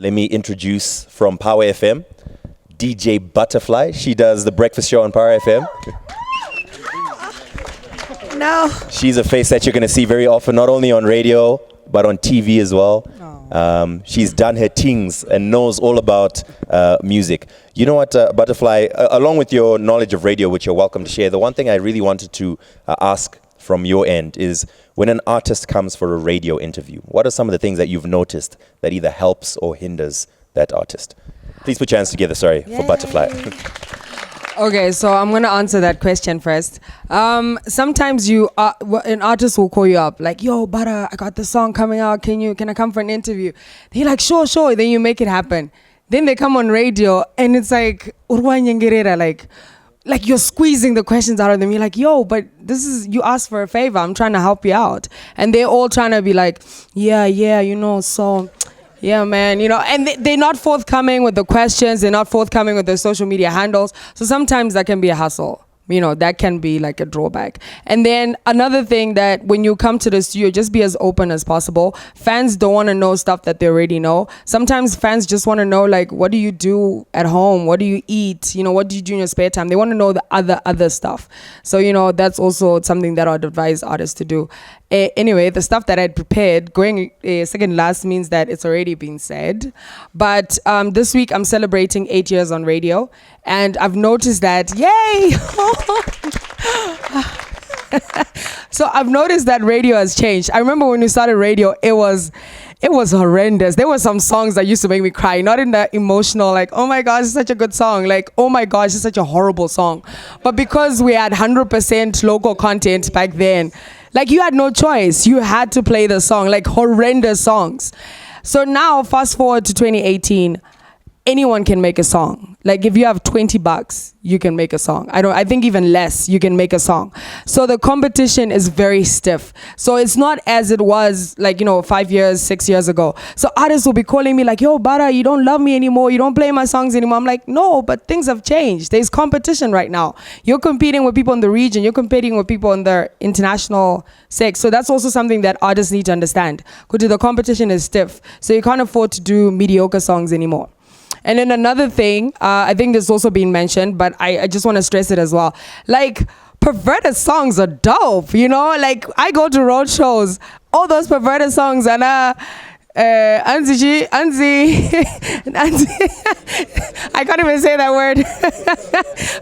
Let me introduce from Power FM, DJ Butterphly. She does the breakfast show on Power FM. No. She's a face that you're going to see very often, not only on radio, but on TV as well. She's done her things and knows all about music. You know what, Butterfly, along with your knowledge of radio, which you're welcome to share, the one thing I really wanted to ask from your end is, when an artist comes for a radio interview, what are some of the things that you've noticed that either helps or hinders that artist? Please put your hands together, for Butterfly. Okay, so I'm going to answer that question first. Sometimes an artist will call you up, like, yo, Butter, I got this song coming out. Can I come for an interview? They're like, sure. Then you make it happen. Then they come on radio and it's like, like you're squeezing the questions out of them. You're like, yo, but you asked for a favor. I'm trying to help you out. And they're all trying to be like, yeah, so... yeah, man, and they're not forthcoming with the questions. They're not forthcoming with their social media handles. So sometimes that can be a hassle. That can be like a drawback. And then another thing, that when you come to the studio, just be as open as possible. Fans don't want to know stuff that they already know. Sometimes fans just want to know, like, what do you do at home? What do you eat? What do you do in your spare time? They want to know the other stuff. So, that's also something that I'd advise artists to do. Anyway, the stuff that I'd prepared, going second last means that it's already been said. But this week I'm celebrating 8 years on radio. And I've noticed that, yay! So I've noticed that radio has changed. I remember when we started radio, it was horrendous. There were some songs that used to make me cry, not in the emotional, like, oh my gosh, it's such a good song. Like, oh my gosh, it's such a horrible song. But because we had 100% local content back then, like, you had no choice. You had to play the song, like horrendous songs. So now, fast forward to 2018, anyone can make a song. Like, if you have $20, you can make a song. I think even less, you can make a song. So the competition is very stiff. So it's not as it was, like, 5 years, 6 years ago. So artists will be calling me like, yo, Bara, you don't love me anymore. You don't play my songs anymore. I'm like, no, but things have changed. There's competition right now. You're competing with people in the region. You're competing with people in the international sex. So that's also something that artists need to understand. Because the competition is stiff. So you can't afford to do mediocre songs anymore. And then another thing, I think this also been mentioned, but I just want to stress it as well. Like, perverted songs are dope, Like, I go to road shows, all those perverted songs, and Anzi, I can't even say that word.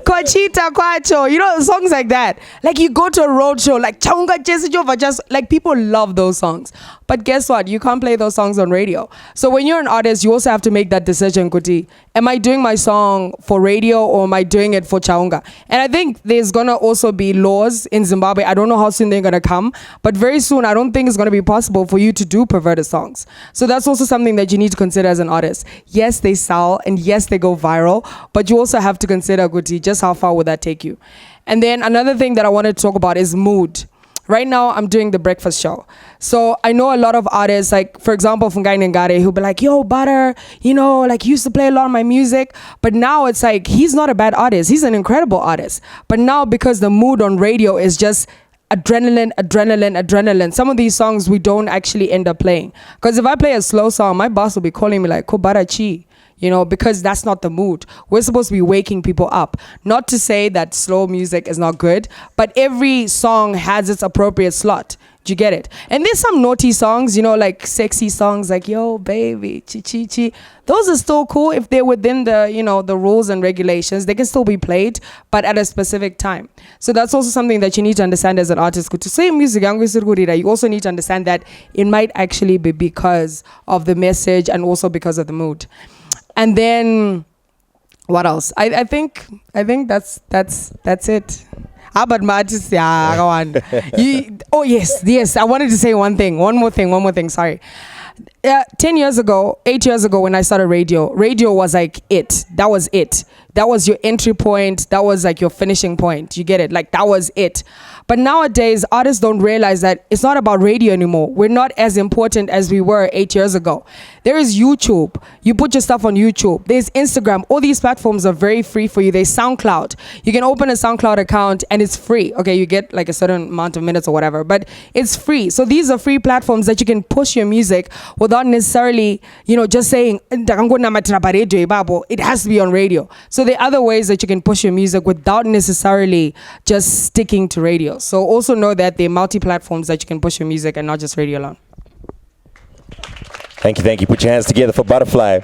Kochita Kwacho, songs like that. Like, you go to a road show, like Chaunga Chesijova, just like, people love those songs. But guess what? You can't play those songs on radio. So when you're an artist, you also have to make that decision, Kuti. Am I doing my song for radio or am I doing it for Chaunga? And I think there's going to also be laws in Zimbabwe. I don't know how soon they're going to come, but very soon I don't think it's going to be possible for you to do perverted songs. So that's also something that you need to consider as an artist. Yes, they sell and yes, they go viral, but you also have to consider, Kuti, just how far would that take you? And then another thing that I wanted to talk about is mood. Right now, I'm doing the breakfast show. So I know a lot of artists, like, for example, Fungai Nengare, who'll be like, yo, Butter, like, he used to play a lot of my music. But now it's like, he's not a bad artist. He's an incredible artist. But now, because the mood on radio is just adrenaline. Some of these songs we don't actually end up playing. Because if I play a slow song, my boss will be calling me like, Ko Butter Chi. Because that's not the mood. We're supposed to be waking people up. Not to say that slow music is not good, but every song has its appropriate slot. Do you get it? And there's some naughty songs, like sexy songs like, yo, baby, chi. Those are still cool if they're within the, the rules and regulations. They can still be played, but at a specific time. So that's also something that you need to understand as an artist. To say music, you also need to understand that it might actually be because of the message and also because of the mood. And then, what else? I think that's it. How about Martis? Yeah, go on. Oh yes. I wanted to say one more thing. Sorry. 8 years ago, when I started radio was like it. That was it. that was your entry point. That was like your finishing point. You get it? Like that was it. But nowadays, artists don't realize that it's not about radio anymore. We're not as important as we were 8 years ago. There is YouTube. You put your stuff on YouTube. There's Instagram. All these platforms are very free for you. There's SoundCloud. You can open a SoundCloud account and it's free. Okay, you get like a certain amount of minutes or whatever, but it's free. So these are free platforms that you can push your music without necessarily, just saying, it has to be on radio. So there are other ways that you can push your music without necessarily just sticking to radio. So also know that there are multi-platforms that you can push your music and not just radio alone. Thank you. Put your hands together for Butterphly.